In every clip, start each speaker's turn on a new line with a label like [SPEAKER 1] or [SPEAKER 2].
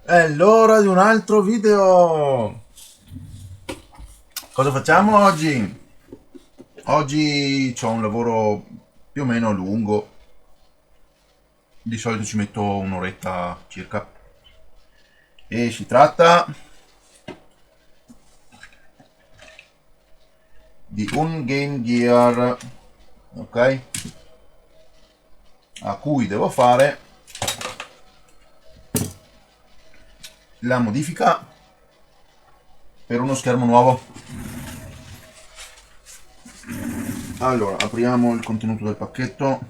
[SPEAKER 1] È l'ora di un altro video. Cosa facciamo oggi? Oggi ho un lavoro più o meno lungo. Di solito ci metto un'oretta circa. E si tratta di un Game Gear, ok? A cui devo fare la modifica per uno schermo nuovo. Allora, apriamo il contenuto del pacchetto.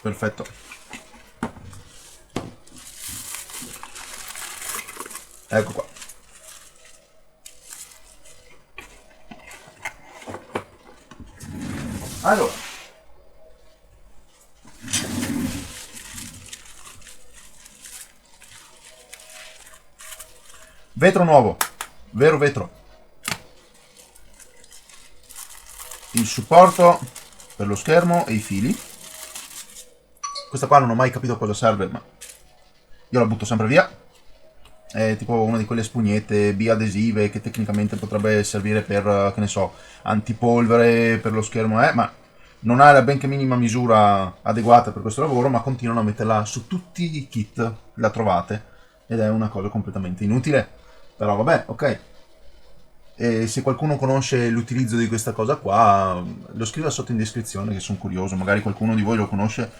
[SPEAKER 1] Perfetto. Ecco qua. Allora, vetro nuovo, vero vetro. Il supporto per lo schermo e i fili. Questa qua non ho mai capito a cosa serve, ma io la butto sempre via. È tipo una di quelle spugnette biadesive che tecnicamente potrebbe servire per, che ne so, antipolvere per lo schermo, ma non ha la benché minima misura adeguata per questo lavoro, ma continuano a metterla su tutti i kit, la trovate, ed è una cosa completamente inutile. Però vabbè, ok. E se qualcuno conosce l'utilizzo di questa cosa qua, lo scriva sotto in descrizione che sono curioso, magari qualcuno di voi lo conosce,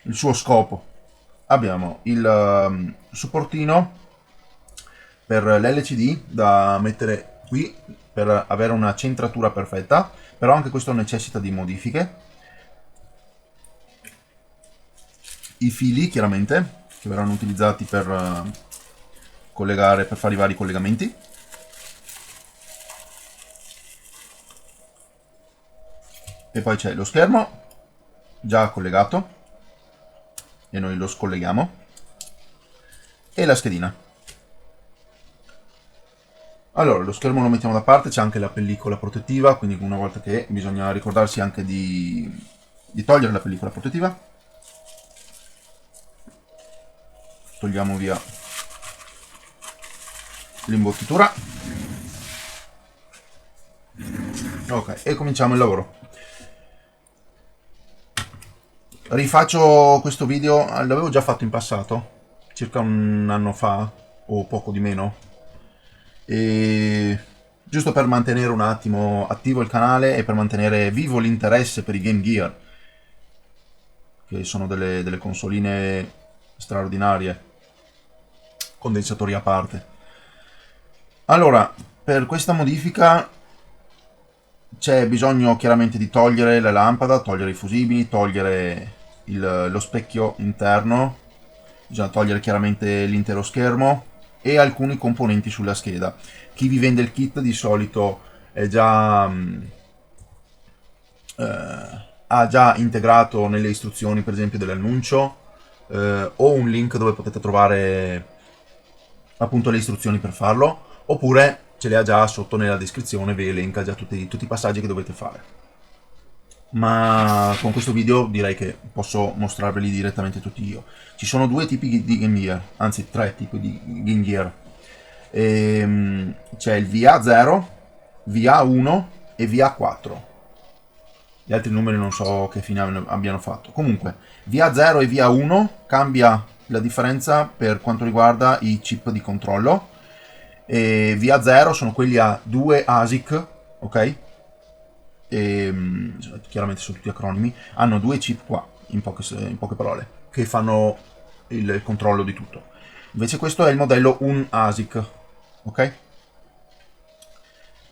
[SPEAKER 1] il suo scopo. Abbiamo il supportino per l'LCD da mettere qui per avere una centratura perfetta, però anche questo necessita di modifiche. I fili chiaramente che verranno utilizzati per collegare, per fare i vari collegamenti. E poi c'è lo schermo già collegato e noi lo scolleghiamo, e la schedina. Allora, lo schermo lo mettiamo da parte, c'è anche la pellicola protettiva, quindi una volta che bisogna ricordarsi anche di togliere la pellicola protettiva. Togliamo via l'imbottitura. Ok, e cominciamo il lavoro. Rifaccio questo video, l'avevo già fatto in passato, circa un anno fa, o poco di meno, e giusto per mantenere un attimo attivo il canale e per mantenere vivo l'interesse per i Game Gear, che sono delle consoline straordinarie, condensatori a parte. Allora, per questa modifica c'è bisogno chiaramente di togliere la lampada, togliere i fusibili, togliere lo specchio interno, bisogna togliere chiaramente l'intero schermo e alcuni componenti sulla scheda. Chi vi vende il kit di solito è già ha già integrato nelle istruzioni, per esempio, dell'annuncio, o un link dove potete trovare appunto le istruzioni per farlo, oppure ce le ha già sotto nella descrizione, vi elenca già tutti i passaggi che dovete fare. Ma con questo video direi che posso mostrarveli direttamente tutti io. Ci sono due tipi di Game Gear, anzi tre tipi di Game Gear. C'è il VA0, VA1 e VA4. Gli altri numeri non so che fine abbiano fatto. Comunque, VA0 e VA1 cambia la differenza per quanto riguarda i chip di controllo. E VA0 sono quelli a 2 ASIC, ok? E, chiaramente sono tutti acronimi. Hanno due chip qua, in poche parole, che fanno il controllo di tutto. Invece questo è il modello 1 ASIC, ok?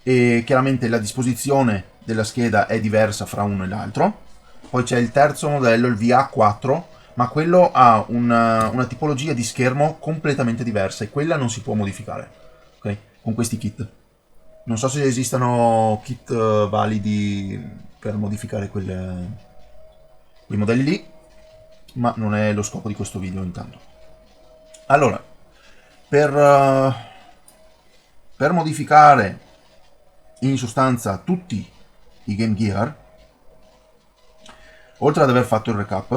[SPEAKER 1] E chiaramente la disposizione della scheda è diversa fra uno e l'altro. Poi c'è il terzo modello, il VA4, ma quello ha una tipologia di schermo completamente diversa e quella non si può modificare, ok? Con questi kit. Non so se esistano kit validi per modificare quei modelli lì, ma non è lo scopo di questo video intanto. Allora, per modificare in sostanza tutti i Game Gear, oltre ad aver fatto il recap,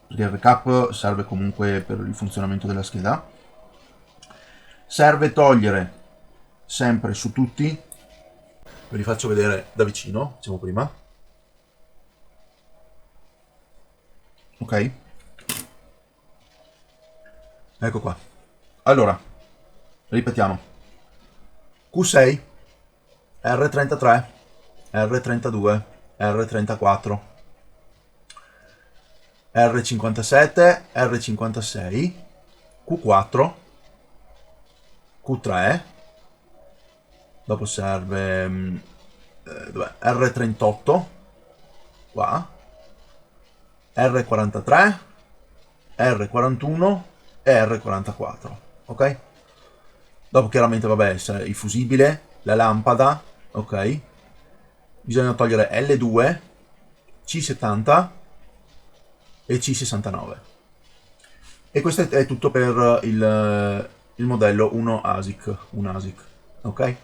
[SPEAKER 1] perché il recap serve comunque per il funzionamento della scheda, serve togliere sempre su tutti, ve li faccio vedere da vicino, diciamo prima, ok? Ecco qua. Allora, ripetiamo: Q6, R33, R32, R34, R57, R56, Q4, Q3, dopo serve dov'è? R38, qua, R43, R41 e R44, ok? Dopo chiaramente vabbè il fusibile, la lampada, ok? Bisogna togliere L2, C70 e C69. E questo è tutto per il modello 1 ASIC, ok?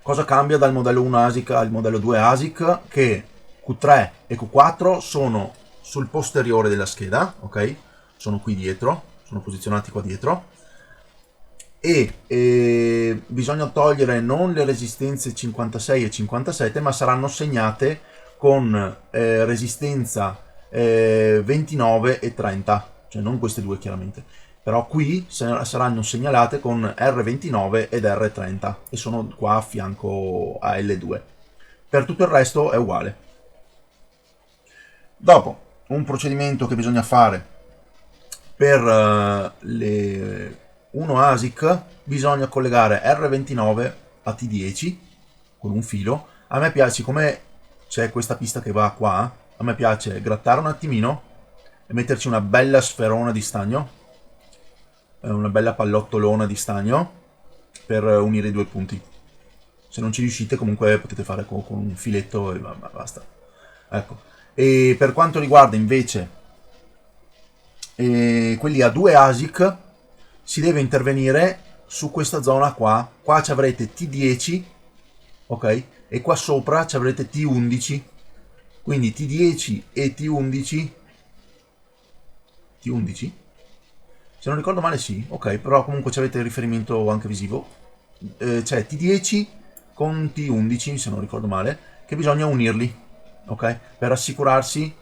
[SPEAKER 1] Cosa cambia dal modello 1 ASIC al modello 2 ASIC? Che Q3 e Q4 sono sul posteriore della scheda, ok? Sono qui dietro, sono posizionati qua dietro. E bisogna togliere non le resistenze 56 e 57, ma saranno segnate con resistenza 29 e 30, cioè non queste due chiaramente, però qui saranno segnalate con R29 ed R30 e sono qua a fianco a L2. Per tutto il resto è uguale. Dopo, un procedimento che bisogna fare per le 1 ASIC, bisogna collegare R29 a T10 con un filo. A me piace, siccome c'è questa pista che va qua, a me piace grattare un attimino e metterci una bella sferona di stagno, una bella pallottolona di stagno per unire i due punti. Se non ci riuscite comunque potete fare con un filetto e basta. Ecco. E per quanto riguarda invece quelli a 2 ASIC, si deve intervenire su questa zona qua. Qua ci avrete T10, ok? E qua sopra ci avrete T11. Quindi T10 e T11. T11? Se non ricordo male sì, ok, però comunque ci avete il riferimento anche visivo. C'è T10 con T11, se non ricordo male, che bisogna unirli, ok? Per assicurarsi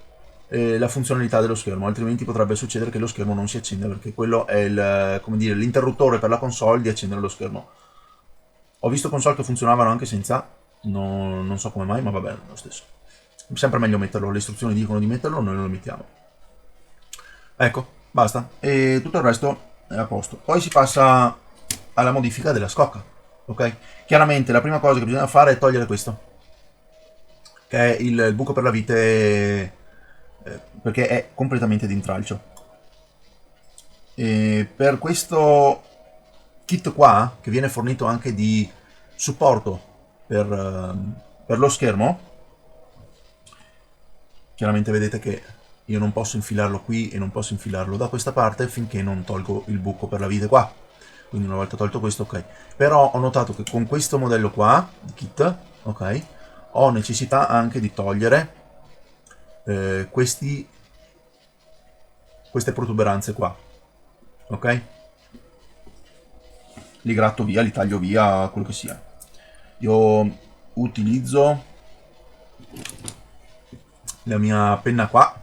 [SPEAKER 1] la funzionalità dello schermo, altrimenti potrebbe succedere che lo schermo non si accenda, perché quello è l'interruttore per la console di accendere lo schermo. Ho visto console che funzionavano anche senza, non so come mai, ma va bene lo stesso. È sempre meglio metterlo, le istruzioni dicono di metterlo, noi lo mettiamo. Ecco, basta, e tutto il resto è a posto. Poi si passa alla modifica della scocca, ok? Chiaramente la prima cosa che bisogna fare è togliere questo, che è il buco per la vite, perché è completamente d'intralcio. E per questo kit qua, che viene fornito anche di supporto per lo schermo, chiaramente vedete che io non posso infilarlo qui e non posso infilarlo da questa parte finché non tolgo il buco per la vite qua. Quindi una volta tolto questo, ok. Però ho notato che con questo modello qua di kit, ok, ho necessità anche di togliere queste protuberanze qua, ok? Li gratto via, li taglio via, quello che sia. Io utilizzo la mia penna qua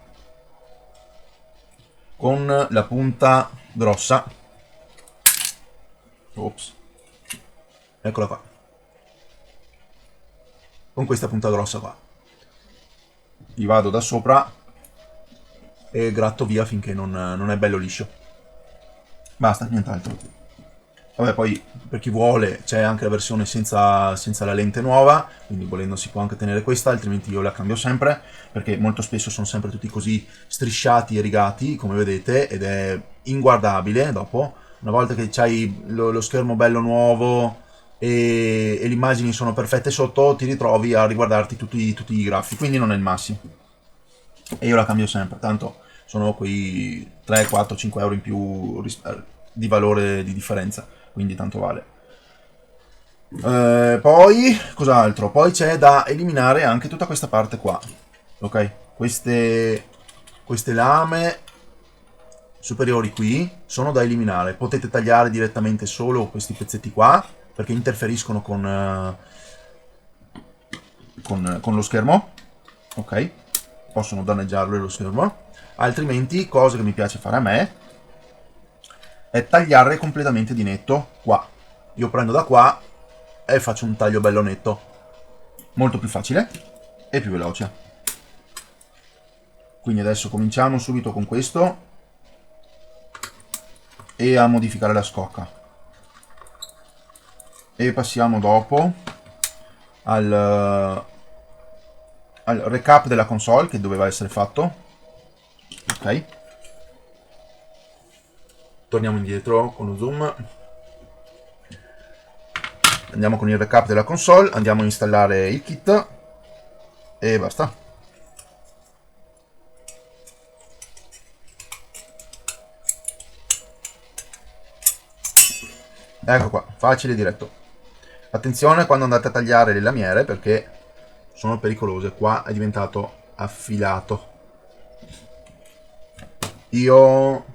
[SPEAKER 1] con la punta grossa. Ops. Eccola qua. Con questa punta grossa qua. Gli vado da sopra e gratto via finché non è bello liscio. Basta, nient'altro. Vabbè, poi per chi vuole c'è anche la versione senza la lente nuova, quindi volendo si può anche tenere questa, altrimenti io la cambio sempre, perché molto spesso sono sempre tutti così strisciati e rigati, come vedete, ed è inguardabile dopo. Una volta che c'hai lo schermo bello nuovo e le immagini sono perfette sotto, ti ritrovi a riguardarti tutti i grafici, quindi non è il massimo. E io la cambio sempre, tanto sono quei 3, 4, 5 euro in più di valore di differenza, quindi tanto vale. Poi, cos'altro? Poi c'è da eliminare anche tutta questa parte qua. Ok? Queste lame superiori qui sono da eliminare. Potete tagliare direttamente solo questi pezzetti qua, perché interferiscono con lo schermo. Ok? Possono danneggiarlo lo schermo. Altrimenti, cosa che mi piace fare a me, è tagliare completamente di netto qua. Io prendo da qua e faccio un taglio bello netto. Molto più facile e più veloce. Quindi adesso cominciamo subito con questo e a modificare la scocca. E passiamo dopo al recap della console che doveva essere fatto. Ok. Torniamo indietro con lo zoom. Andiamo con il recap della console, andiamo a installare il kit e basta. Ecco qua, facile e diretto. Attenzione quando andate a tagliare le lamiere perché sono pericolose. Qua è diventato affilato. Io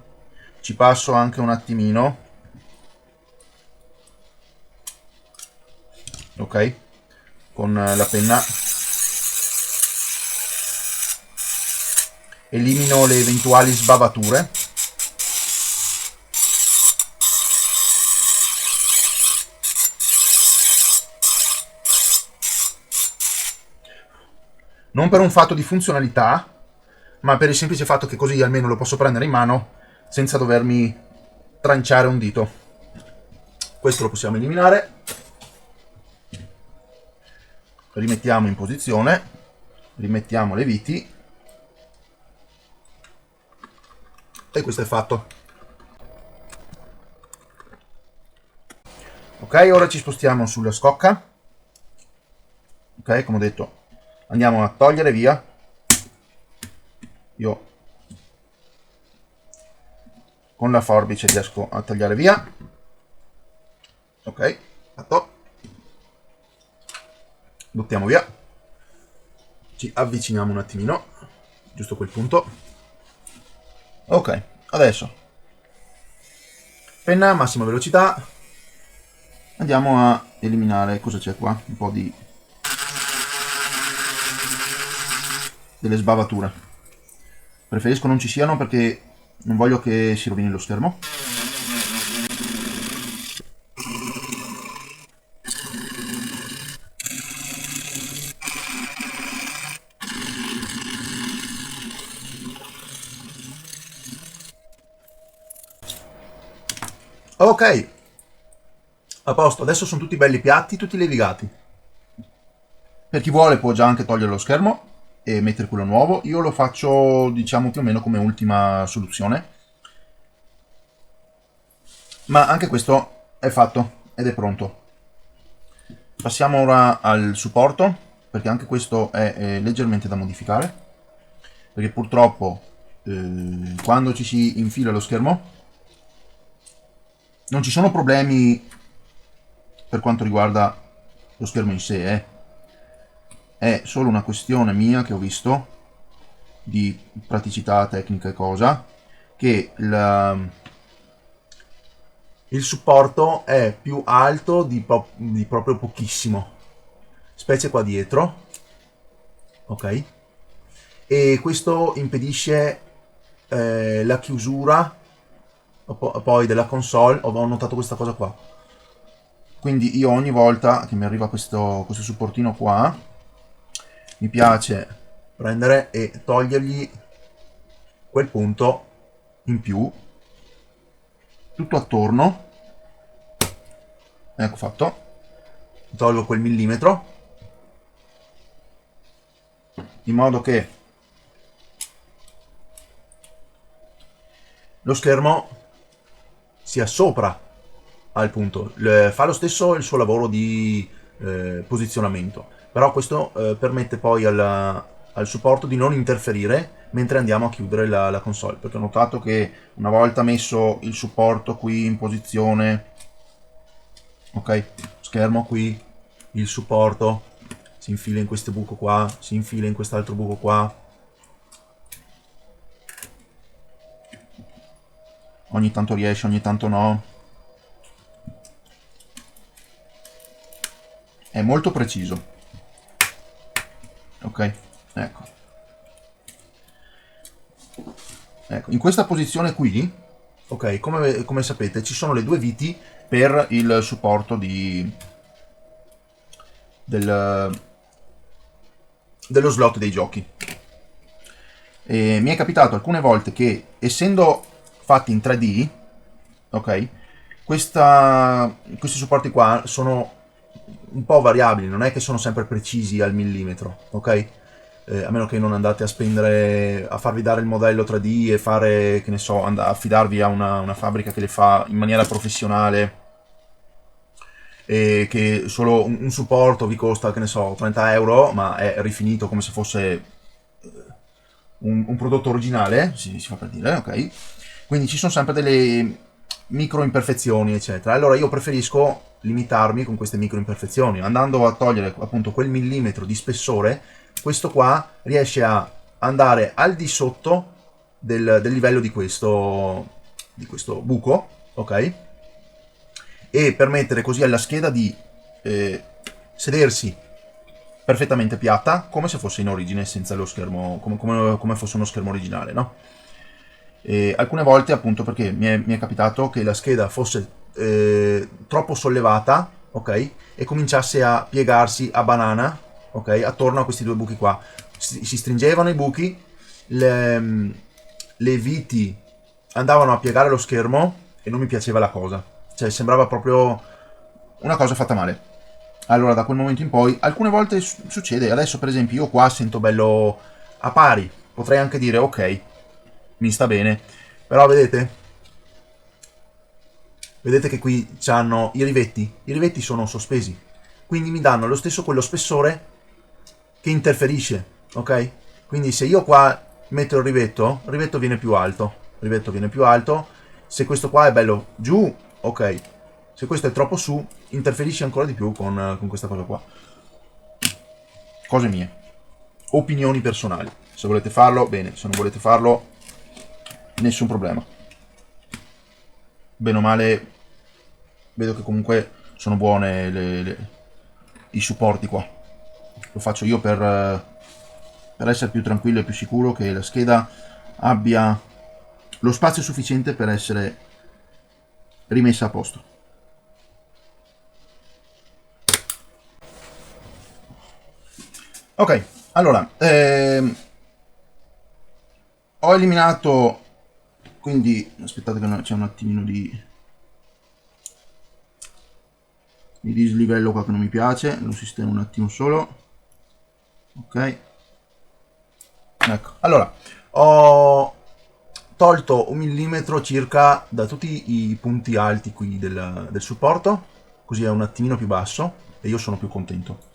[SPEAKER 1] ci passo anche un attimino. Ok? Con la penna. Elimino le eventuali sbavature. Non per un fatto di funzionalità, ma per il semplice fatto che così almeno lo posso prendere in mano senza dovermi tranciare un dito. Questo lo possiamo eliminare. Rimettiamo in posizione, rimettiamo le viti e questo è fatto. Ok, ora ci spostiamo sulla scocca. Ok, come ho detto, andiamo a togliere via. Io con la forbice riesco a tagliare via. Ok, fatto. Buttiamo via. Ci avviciniamo un attimino, giusto quel punto. Ok, adesso penna, massima velocità. Andiamo a eliminare, cosa c'è qua? Un po' delle sbavature. Preferisco non ci siano perché non voglio che si rovini lo schermo. Ok, a posto, adesso sono tutti belli piatti, tutti levigati. Per chi vuole può già anche togliere lo schermo e mettere quello nuovo. Io lo faccio, diciamo, più o meno come ultima soluzione. Ma anche questo è fatto ed è pronto. Passiamo ora al supporto, perché anche questo è leggermente da modificare. Perché purtroppo quando ci si infila lo schermo non ci sono problemi per quanto riguarda lo schermo in sé, è solo una questione mia che ho visto di praticità tecnica e cosa, che il supporto è più alto di proprio pochissimo, specie qua dietro, ok? E questo impedisce la chiusura poi della console. Ho notato questa cosa qua. Quindi io ogni volta che mi arriva questo supportino qua, mi piace prendere e togliergli quel punto in più, tutto attorno. Ecco fatto. Tolgo quel millimetro, in modo che lo schermo sia sopra al punto. Fa lo stesso il suo lavoro di posizionamento, però questo permette poi al supporto di non interferire mentre andiamo a chiudere la console, perché ho notato che una volta messo il supporto qui in posizione, ok, schermo qui, il supporto, si infila in questo buco qua, si infila in quest'altro buco qua. Ogni tanto riesce, ogni tanto no. È molto preciso. Ok, ecco. Ecco, in questa posizione qui, ok, come sapete, ci sono le due viti per il supporto dello slot dei giochi. E mi è capitato alcune volte che, essendo fatti in 3D, ok, questi supporti qua sono un po' variabili, non è che sono sempre precisi al millimetro, ok? A meno che non andate a farvi dare il modello 3D e fare, che ne so, affidarvi a una fabbrica che le fa in maniera professionale e che solo un supporto vi costa, che ne so, 30 euro, ma è rifinito come se fosse un prodotto originale, si fa per dire, ok? Quindi ci sono sempre delle micro imperfezioni, eccetera. Allora io preferisco limitarmi con queste micro imperfezioni, andando a togliere appunto quel millimetro di spessore. Questo qua riesce a andare al di sotto del livello di questo buco, ok? E permettere così alla scheda di sedersi perfettamente piatta, come se fosse in origine, senza lo schermo, come fosse uno schermo originale, no? E alcune volte, appunto, perché mi è capitato che la scheda fosse troppo sollevata, ok? E cominciasse a piegarsi a banana, ok? Attorno a questi due buchi qua. Si stringevano i buchi, le viti andavano a piegare lo schermo e non mi piaceva la cosa. Cioè, sembrava proprio una cosa fatta male. Allora, da quel momento in poi, alcune volte succede. Adesso, per esempio, io qua sento bello a pari. Potrei anche dire, ok, mi sta bene. Però vedete? Vedete che qui c'hanno i rivetti. I rivetti sono sospesi. Quindi mi danno lo stesso quello spessore che interferisce, ok? Quindi se io qua metto il rivetto viene più alto. Il rivetto viene più alto. Se questo qua è bello giù, ok. Se questo è troppo su, interferisce ancora di più con questa cosa qua. Cose mie. Opinioni personali. Se volete farlo, bene. Se non volete farlo, nessun problema. Bene o male, vedo che comunque sono buone i supporti qua. Lo faccio io per essere più tranquillo e più sicuro che la scheda abbia lo spazio sufficiente per essere rimessa a posto. Ok, allora, ho eliminato, quindi aspettate che c'è un attimino di dislivello qua che non mi piace, lo sistemo un attimo solo. Ok, ecco, allora, ho tolto 1 mm circa da tutti i punti alti qui del supporto, così è un attimino più basso e io sono più contento.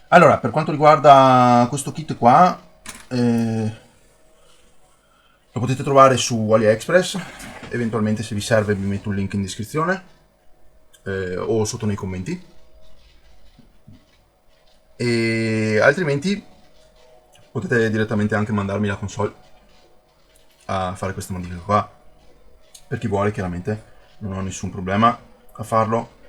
[SPEAKER 1] Allora, per quanto riguarda questo kit qua, lo potete trovare su AliExpress, eventualmente se vi serve vi metto un link in descrizione o sotto nei commenti. E altrimenti potete direttamente anche mandarmi la console a fare questa modifica qua. Per chi vuole, chiaramente, non ho nessun problema a farlo.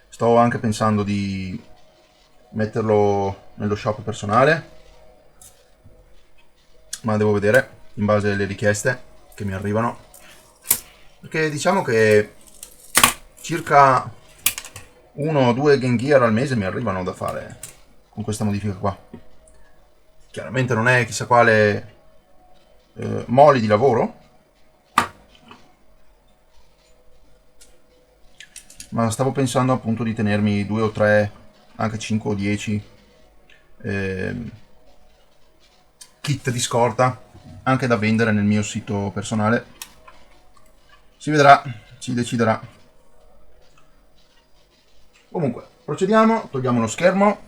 [SPEAKER 1] Sto anche pensando di metterlo nello shop personale, ma devo vedere in base alle richieste che mi arrivano, perché diciamo che circa 1 o 2 Game Gear al mese mi arrivano da fare con questa modifica qua. Chiaramente non è chissà quale mole di lavoro, ma stavo pensando appunto di tenermi 2 o 3, anche 5 o 10 kit di scorta, anche da vendere nel mio sito personale. Si vedrà, si deciderà. Comunque, procediamo, togliamo lo schermo,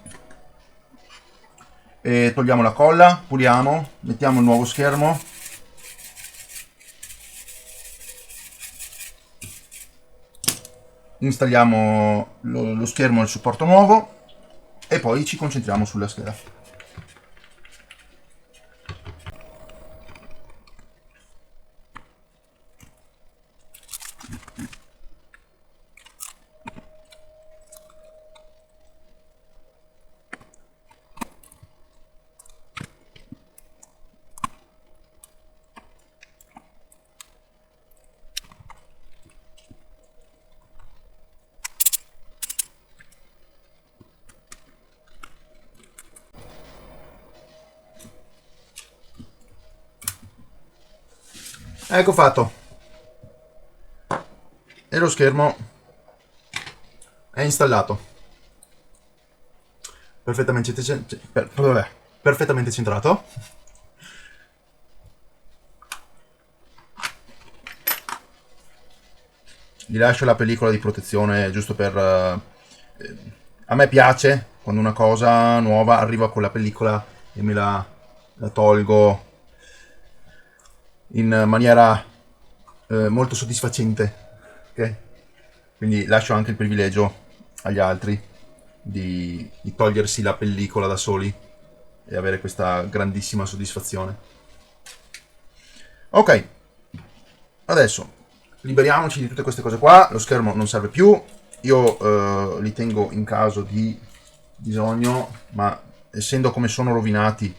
[SPEAKER 1] e togliamo la colla, puliamo, mettiamo il nuovo schermo. installiamo lo schermo e il supporto nuovo e poi ci concentriamo sulla scheda. Ecco fatto. E lo schermo è installato. Perfettamente centrato. Gli lascio la pellicola di protezione giusto per... a me piace quando una cosa nuova arriva con la pellicola e me la tolgo in maniera molto soddisfacente. Ok? Quindi lascio anche il privilegio agli altri di togliersi la pellicola da soli e avere questa grandissima soddisfazione. Ok, adesso liberiamoci di tutte queste cose qua. Lo schermo non serve più, io li tengo in caso di bisogno, ma essendo come sono rovinati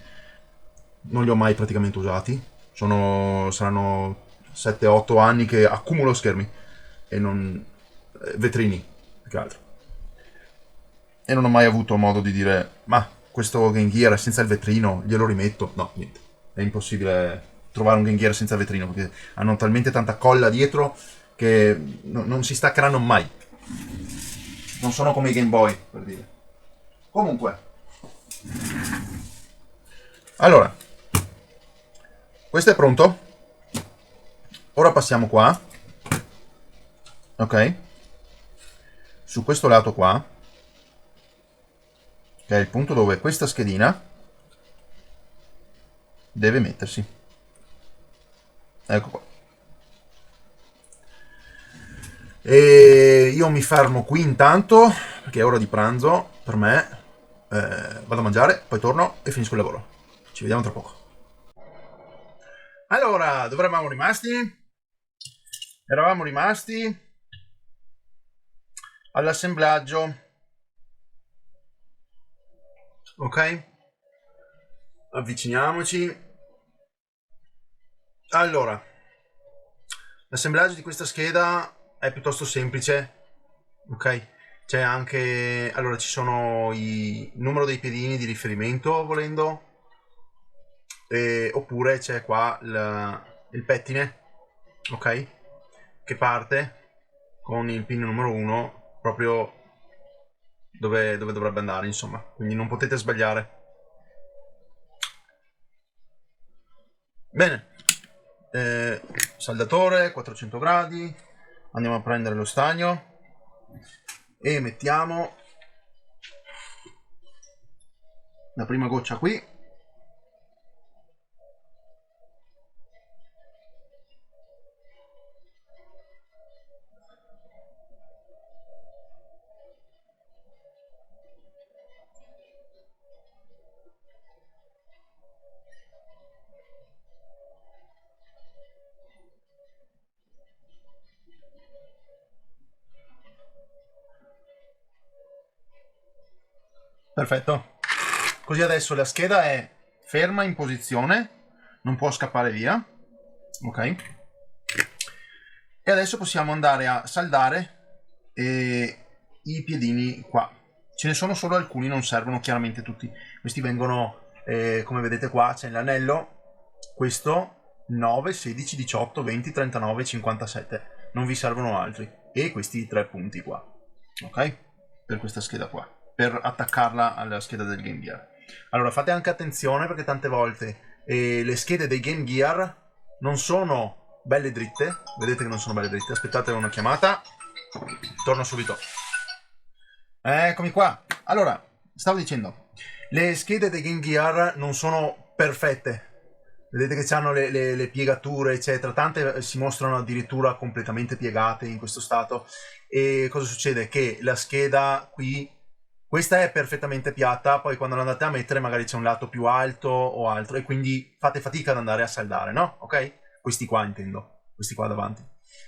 [SPEAKER 1] non li ho mai praticamente usati. Saranno 7-8 anni che accumulo schermi e non vetrini più che altro, e non ho mai avuto modo di dire ma questo Game Gear senza il vetrino glielo rimetto. No, niente, è impossibile trovare un Game Gear senza vetrino perché hanno talmente tanta colla dietro che non si staccheranno mai. Non sono come i Game Boy, per dire. Comunque, allora, questo è pronto. Ora passiamo qua, ok, su questo lato qua, che è il punto dove questa schedina deve mettersi. Ecco qua. E io mi fermo qui intanto perché è ora di pranzo per me. Vado a mangiare, poi torno e finisco il lavoro. Ci vediamo tra poco. Allora, dove eravamo rimasti? Eravamo rimasti all'assemblaggio. Ok? Avviciniamoci. Allora, l'assemblaggio di questa scheda è piuttosto semplice. Ok? C'è anche... Allora, ci sono il numero dei piedini di riferimento, volendo. Oppure c'è qua il pettine, ok? Che parte con il pin numero 1 proprio dove dovrebbe andare, insomma. Quindi non potete sbagliare. Bene. Saldatore, 400 gradi. Andiamo a prendere lo stagno e mettiamo la prima goccia qui. Perfetto. Così adesso la scheda è ferma in posizione, non può scappare via. Ok. E adesso possiamo andare a saldare i piedini qua. Ce ne sono solo alcuni, non servono chiaramente tutti. Questi vengono, come vedete qua, c'è l'anello, questo 9, 16, 18, 20, 39, 57. Non vi servono altri. E questi tre punti qua. Ok? Per questa scheda qua. Per attaccarla alla scheda del Game Gear. Allora fate anche attenzione perché tante volte le schede dei Game Gear non sono belle dritte. Vedete che non sono belle dritte. Aspettate una chiamata. Torno subito. Eccomi qua. Allora, stavo dicendo, le schede dei Game Gear non sono perfette. Vedete che hanno le piegature, eccetera. Tante si mostrano addirittura completamente piegate in questo stato. E cosa succede? Che la scheda qui, questa è perfettamente piatta, poi quando la andate a mettere magari c'è un lato più alto o altro, e quindi fate fatica ad andare a saldare, no? Ok? Questi qua intendo, questi qua davanti.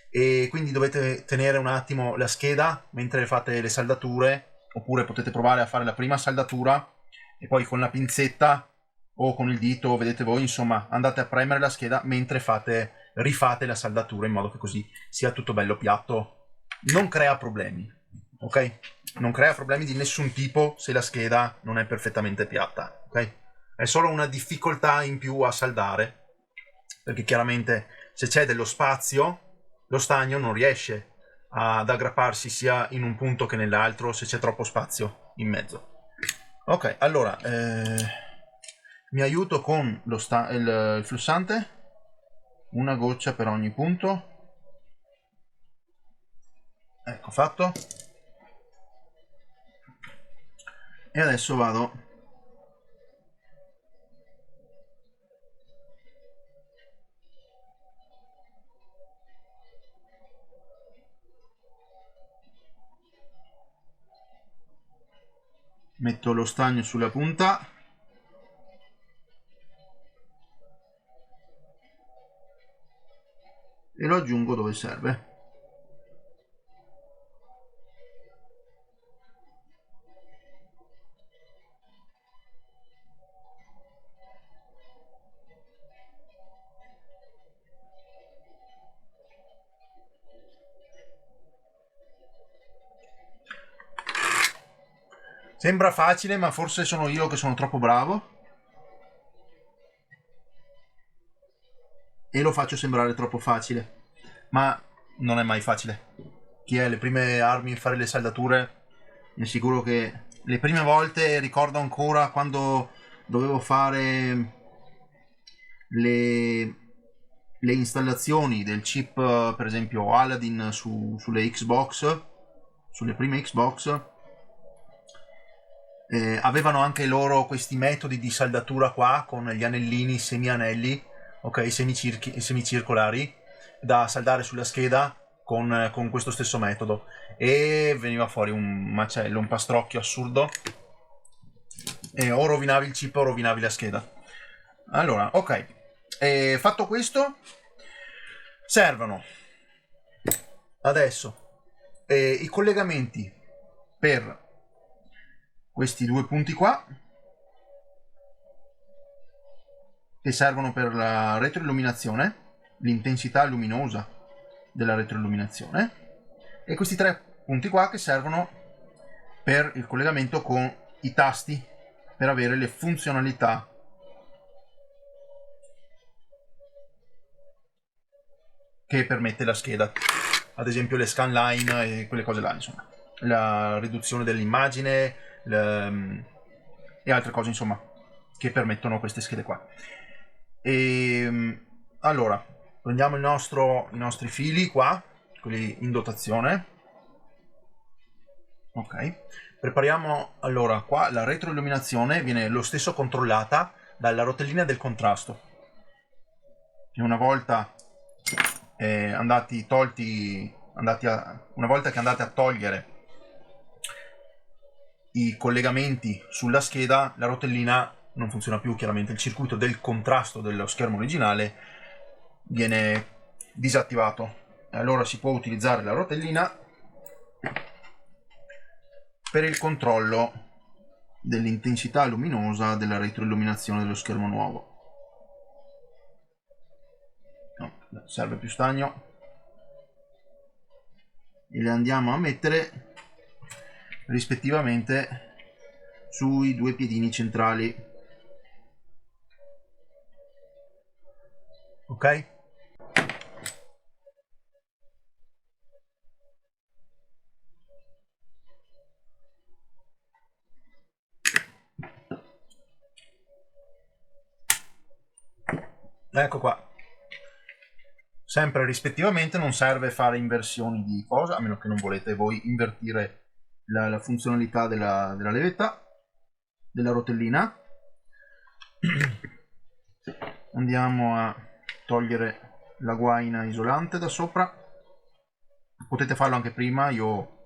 [SPEAKER 1] E quindi dovete tenere un attimo la scheda mentre fate le saldature, oppure potete provare a fare la prima saldatura e poi con la pinzetta o con il dito, vedete voi, insomma, andate a premere la scheda mentre rifate la saldatura in modo che così sia tutto bello piatto. Non crea problemi, ok? Non crea problemi di nessun tipo se la scheda non è perfettamente piatta, ok? È solo una difficoltà in più a saldare, perché chiaramente se c'è dello spazio, lo stagno non riesce ad aggrapparsi sia in un punto che nell'altro se c'è troppo spazio in mezzo. Ok, allora mi aiuto con il flussante, una goccia per ogni punto. Ecco fatto. E adesso vado metto lo stagno sulla punta e lo aggiungo dove serve. Sembra facile, ma forse sono io che sono troppo bravo e lo faccio sembrare troppo facile, ma non è mai facile. Chi ha le prime armi a fare le saldature, mi assicuro che le prime volte ricordo ancora quando dovevo fare le, le installazioni del chip, per esempio Aladdin sulle Xbox, sulle prime Xbox. Avevano anche loro questi metodi di saldatura qua con gli anellini, semianelli, ok, semicircolari da saldare sulla scheda con questo stesso metodo, e veniva fuori un macello, un pastrocchio assurdo, e o rovinavi il chip o rovinavi la scheda. Allora, ok, fatto questo, servono adesso i collegamenti per questi due punti qua, che servono per la retroilluminazione, l'intensità luminosa della retroilluminazione, e questi tre punti qua che servono per il collegamento con i tasti per avere le funzionalità che permette la scheda, ad esempio le scanline e quelle cose là, insomma, la riduzione dell'immagine e altre cose, insomma, che permettono queste schede qua. Allora prendiamo i nostri fili qua, quelli in dotazione, ok. Prepariamo, allora, qua la retroilluminazione viene lo stesso controllata dalla rotellina del contrasto, che una volta una volta che andate a togliere i collegamenti sulla scheda, la rotellina non funziona più, chiaramente il circuito del contrasto dello schermo originale viene disattivato, e allora si può utilizzare la rotellina per il controllo dell'intensità luminosa della retroilluminazione dello schermo nuovo. No, serve più stagno, e le andiamo a mettere rispettivamente sui due piedini centrali, ok? Ecco qua, sempre rispettivamente. Non serve fare inversioni di cosa, a meno che non volete voi invertire la funzionalità della levetta, della rotellina. andiamo a togliere la guaina isolante da sopra. Potete farlo anche prima, io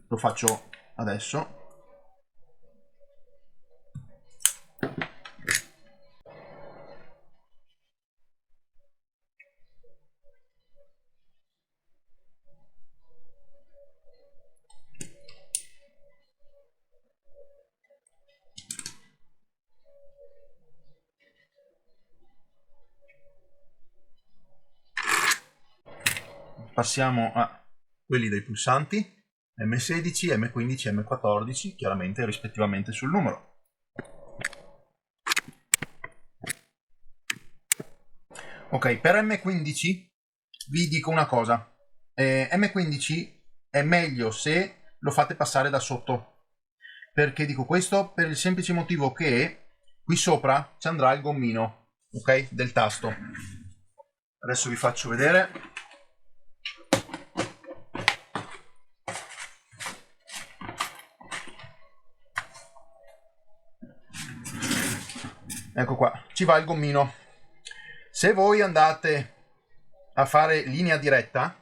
[SPEAKER 1] lo faccio adesso. Passiamo a quelli dei pulsanti M16, M15 e M14, chiaramente rispettivamente sul numero. Ok, per M15 vi dico una cosa. M15 è meglio se lo fate passare da sotto. Perché dico questo? Per il semplice motivo che qui sopra ci andrà il gommino, ok? Del tasto. Adesso vi faccio vedere. Ecco qua, ci va il gommino. Se voi andate a fare linea diretta,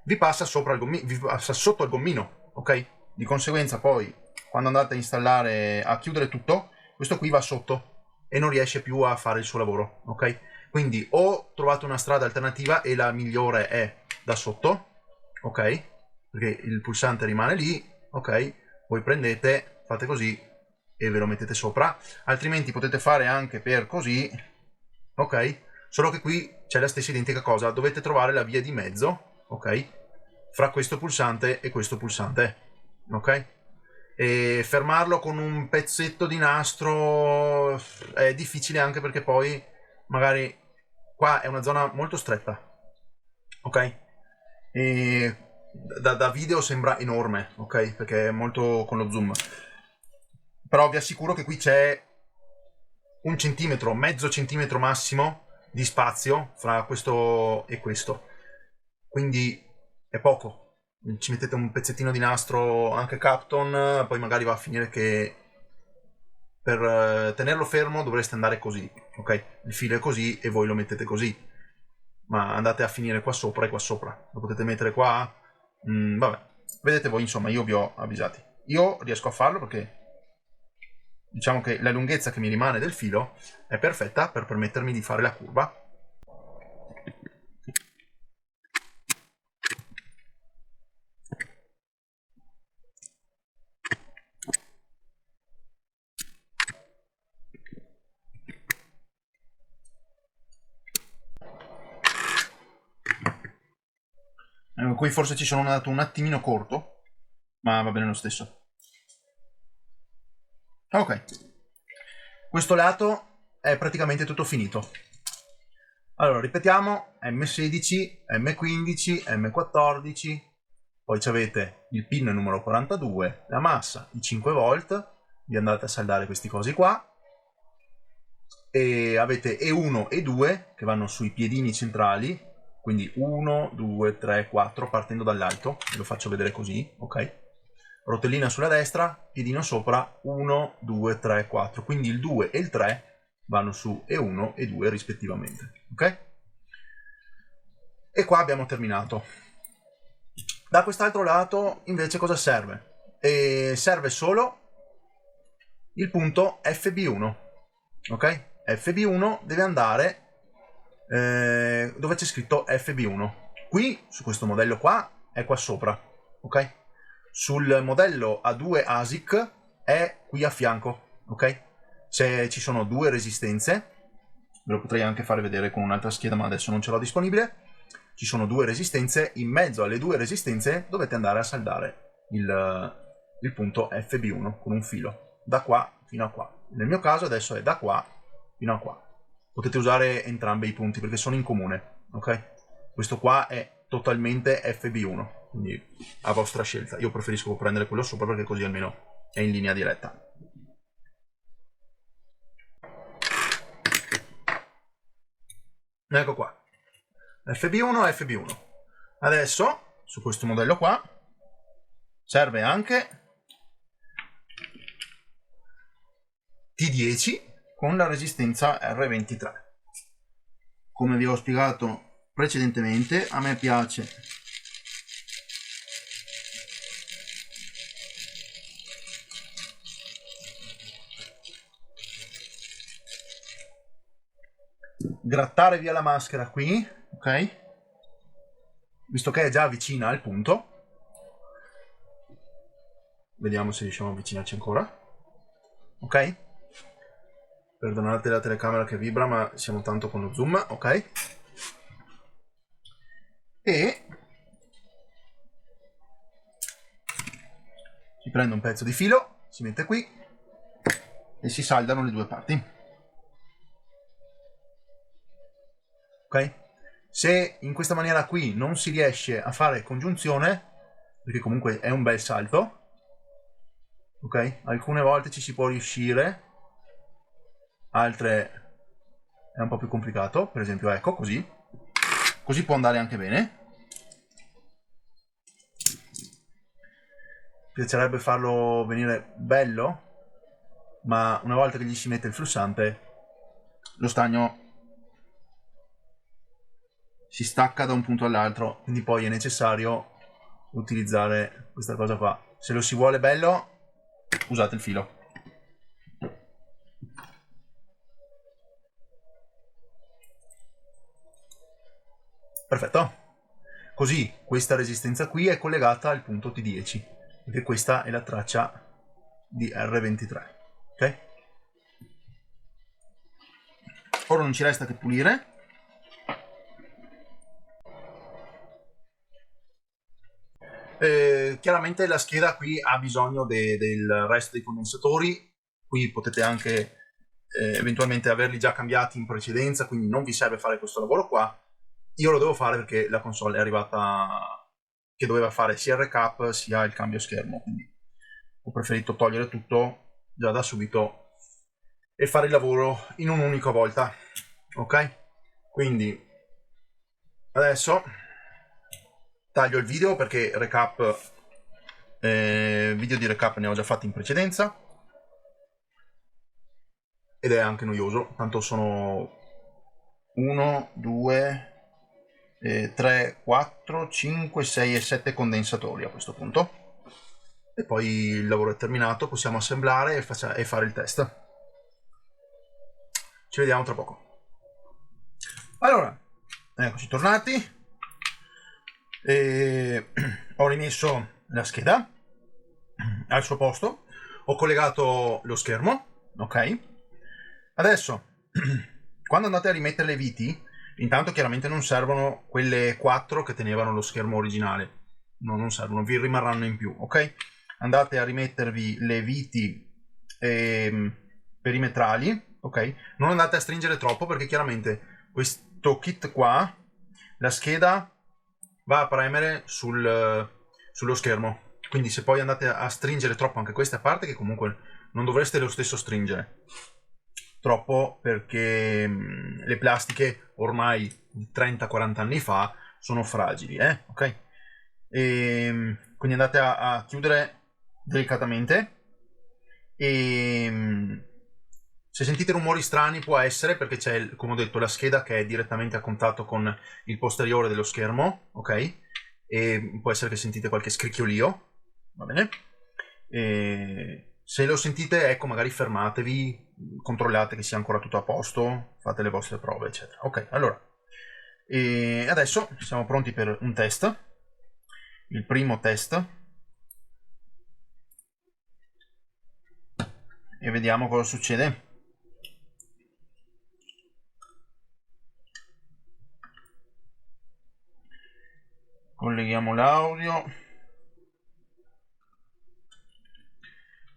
[SPEAKER 1] vi passa sopra il gommino, vi passa sotto il gommino, ok? Di conseguenza poi, quando andate a installare, a chiudere tutto, questo qui va sotto e non riesce più a fare il suo lavoro, ok? Quindi o trovate una strada alternativa e la migliore è da sotto, ok? Perché il pulsante rimane lì, ok? Voi prendete, fate così e ve lo mettete sopra, altrimenti potete fare anche per così, ok? Solo che qui c'è la stessa identica cosa, dovete trovare la via di mezzo, ok? Fra questo pulsante e questo pulsante, ok? E fermarlo con un pezzetto di nastro è difficile, anche perché poi magari qua è una zona molto stretta, ok? E da video sembra enorme, ok? Perché è molto con lo zoom. Però vi assicuro che qui c'è un centimetro, mezzo centimetro massimo di spazio fra questo e questo. Quindi è poco. Ci mettete un pezzettino di nastro anche Capton, poi magari va a finire che per tenerlo fermo dovreste andare così, ok? Il filo è così e voi lo mettete così. Ma andate a finire qua sopra e qua sopra. Lo potete mettere qua. Vabbè, vedete voi, insomma, io vi ho avvisati. Io riesco a farlo perché diciamo che la lunghezza che mi rimane del filo è perfetta per permettermi di fare la curva. Qui forse ci sono andato un attimino corto, ma va bene lo stesso. Ok, questo lato è praticamente tutto finito. Allora, ripetiamo, M16, M15, M14, poi avete il pin numero 42, la massa, i 5 volt, vi andate a saldare questi cosi qua, e avete E1 e 2 che vanno sui piedini centrali, quindi 1, 2, 3, 4 partendo dall'alto, ve lo faccio vedere così, ok? Rotellina sulla destra, piedino sopra, 1, 2, 3, 4, quindi il 2 e il 3 vanno su E1 e 2 rispettivamente, ok? E qua abbiamo terminato. Da quest'altro lato invece cosa serve? Serve solo il punto FB1, ok? FB1 deve andare dove c'è scritto FB1. Qui, su questo modello qua, è qua sopra, ok? Sul modello A2 ASIC è qui a fianco, ok? Se ci sono due resistenze, ve lo potrei anche fare vedere con un'altra scheda, ma adesso non ce l'ho disponibile. Ci sono due resistenze, in mezzo alle due resistenze dovete andare a saldare il punto FB1 con un filo, da qua fino a qua. Nel mio caso adesso è da qua fino a qua. Potete usare entrambi i punti perché sono in comune, ok? Questo qua è totalmente FB1, quindi a vostra scelta. Io preferisco prendere quello sopra perché così almeno è in linea diretta. Ecco qua, FB1 e FB1. Adesso, su questo modello qua, serve anche T10, con la resistenza R23. Come vi ho spiegato precedentemente, a me piace grattare via la maschera qui, ok? Visto che è già vicina al punto. Vediamo se riusciamo a avvicinarci ancora. Ok? Perdonate la telecamera che vibra, ma siamo tanto con lo zoom, ok? E si prende un pezzo di filo, si mette qui e si saldano le due parti. Ok? Se in questa maniera qui non si riesce a fare congiunzione, perché comunque è un bel salto, ok? Alcune volte ci si può riuscire, altre è un po' più complicato, per esempio ecco così. Così può andare anche bene. Piacerebbe farlo venire bello, ma una volta che gli si mette il flussante, lo stagno si stacca da un punto all'altro, quindi poi è necessario utilizzare questa cosa qua. Se lo si vuole bello, usate il filo. Perfetto. Così questa resistenza qui è collegata al punto T10, perché questa è la traccia di R23. Ok? Ora non ci resta che pulire. Chiaramente la scheda qui ha bisogno del resto dei condensatori. Qui potete anche eventualmente averli già cambiati in precedenza, quindi non vi serve fare questo lavoro qua. Io lo devo fare perché la console è arrivata che doveva fare sia il recap sia il cambio schermo, quindi ho preferito togliere tutto già da subito e fare il lavoro in un'unica volta. Ok? Quindi adesso taglio il video perché video di recap ne ho già fatti in precedenza ed è anche noioso, tanto sono 1, 2, 3, 4, 5, 6 e 7 condensatori a questo punto. E poi il lavoro è terminato, possiamo assemblare e fare il test. Ci vediamo tra poco. Allora, eccoci tornati. Ho rimesso la scheda al suo posto, ho collegato lo schermo, ok? Adesso, quando andate a rimettere le viti, intanto chiaramente non servono quelle 4 che tenevano lo schermo originale, no, non servono, vi rimarranno in più, ok? Andate a rimettervi le viti perimetrali, ok? Non andate a stringere troppo perché chiaramente questo kit qua, la scheda va a premere sullo schermo, quindi se poi andate a stringere troppo anche questa parte, che comunque non dovreste lo stesso stringere troppo perché le plastiche ormai 30-40 anni fa sono fragili, ok? Quindi andate a chiudere delicatamente e se sentite rumori strani può essere perché c'è, come ho detto, la scheda che è direttamente a contatto con il posteriore dello schermo, ok? E può essere che sentite qualche scricchiolio, va bene? Se lo sentite, ecco, magari fermatevi, controllate che sia ancora tutto a posto, fate le vostre prove, eccetera. Ok, allora, adesso siamo pronti per un test. Il primo test. E vediamo cosa succede. Colleghiamo l'audio.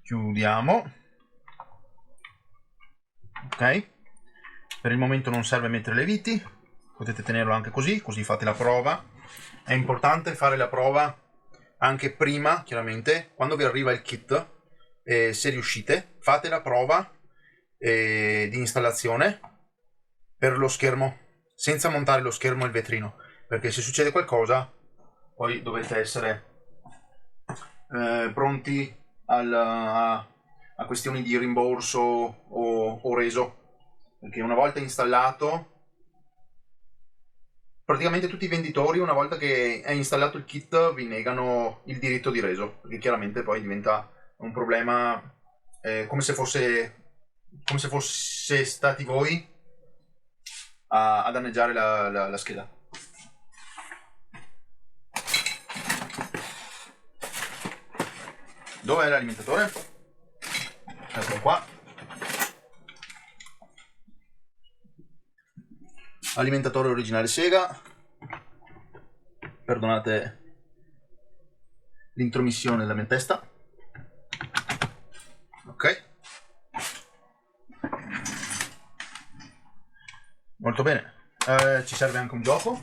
[SPEAKER 1] Chiudiamo. Ok. Per il momento non serve mettere le viti. Potete tenerlo anche così, così fate la prova. È importante fare la prova anche prima, chiaramente, quando vi arriva il kit. Se riuscite, fate la prova di installazione per lo schermo, senza montare lo schermo e il vetrino, perché se succede qualcosa poi dovete essere pronti a a questioni di rimborso o reso, perché una volta installato, praticamente tutti i venditori, una volta che è installato il kit, vi negano il diritto di reso, perché chiaramente poi diventa un problema, come se fosse stati voi a danneggiare la scheda. Dov'è l'alimentatore? Eccolo qua. Alimentatore originale Sega. Perdonate l'intromissione della mia testa. Ok. Molto bene. Ci serve anche un gioco.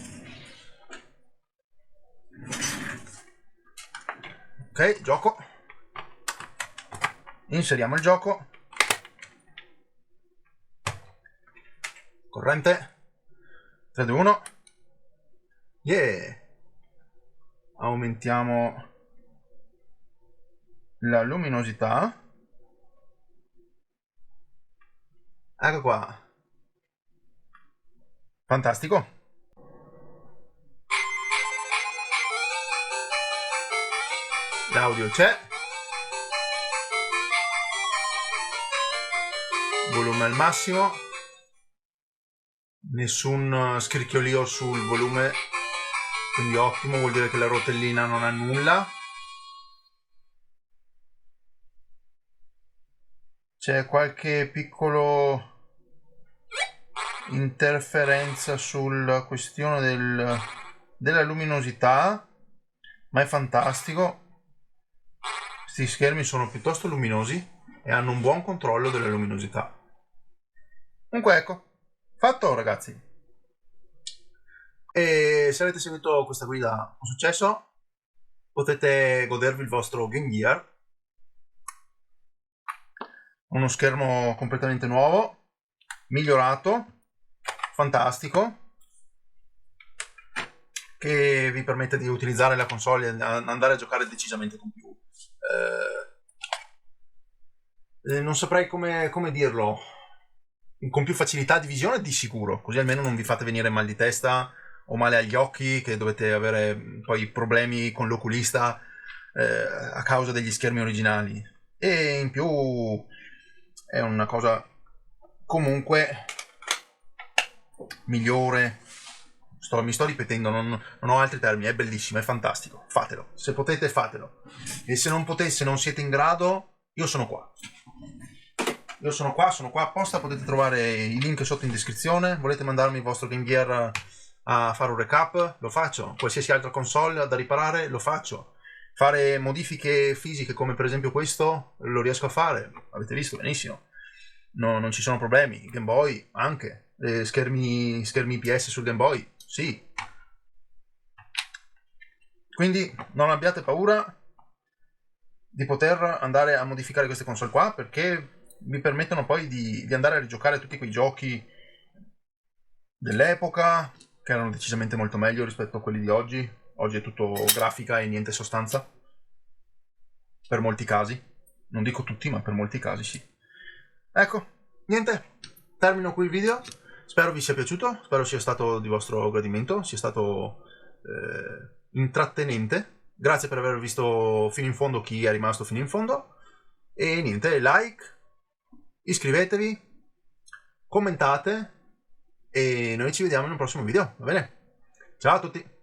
[SPEAKER 1] Ok, gioco. Inseriamo il gioco. Corrente. 3, 2, 1. Yeah. Aumentiamo la luminosità. Ecco qua. Fantastico. L'audio c'è. Volume al massimo. Nessun scricchiolio sul volume, quindi ottimo, vuol dire che la rotellina non ha nulla. C'è qualche piccolo interferenza sulla questione della luminosità, ma è fantastico. Questi schermi sono piuttosto luminosi e hanno un buon controllo della luminosità. Comunque ecco, fatto ragazzi. E se avete seguito questa guida con successo, potete godervi il vostro Game Gear. Uno schermo completamente nuovo, migliorato, fantastico, che vi permette di utilizzare la console e andare a giocare decisamente con più. Non saprei come dirlo. Con più facilità di visione di sicuro, così almeno non vi fate venire mal di testa o male agli occhi, che dovete avere poi problemi con l'oculista a causa degli schermi originali. E in più è una cosa comunque migliore. Mi sto ripetendo, non ho altri termini, è bellissimo, è fantastico, fatelo, se potete fatelo, e se non potete, se non siete in grado, io sono qua. Sono qua apposta, potete trovare i link sotto in descrizione. Volete mandarmi il vostro Game Gear a fare un recap? Lo faccio. Qualsiasi altra console da riparare, lo faccio. Fare modifiche fisiche come per esempio questo, lo riesco a fare. Avete visto benissimo. No, non ci sono problemi. Game Boy anche. Schermi IPS sul Game Boy, sì. Quindi non abbiate paura di poter andare a modificare queste console qua, perché vi permettono poi di andare a rigiocare tutti quei giochi dell'epoca, che erano decisamente molto meglio rispetto a quelli di oggi. Oggi è tutto grafica e niente sostanza, per molti casi. Non dico tutti, ma per molti casi sì. Ecco, niente, termino qui il video. Spero vi sia piaciuto, spero sia stato di vostro gradimento, sia stato intrattenente. Grazie per aver visto fino in fondo, chi è rimasto fino in fondo. E niente, like, iscrivetevi, commentate e noi ci vediamo in un prossimo video, va bene? Ciao a tutti!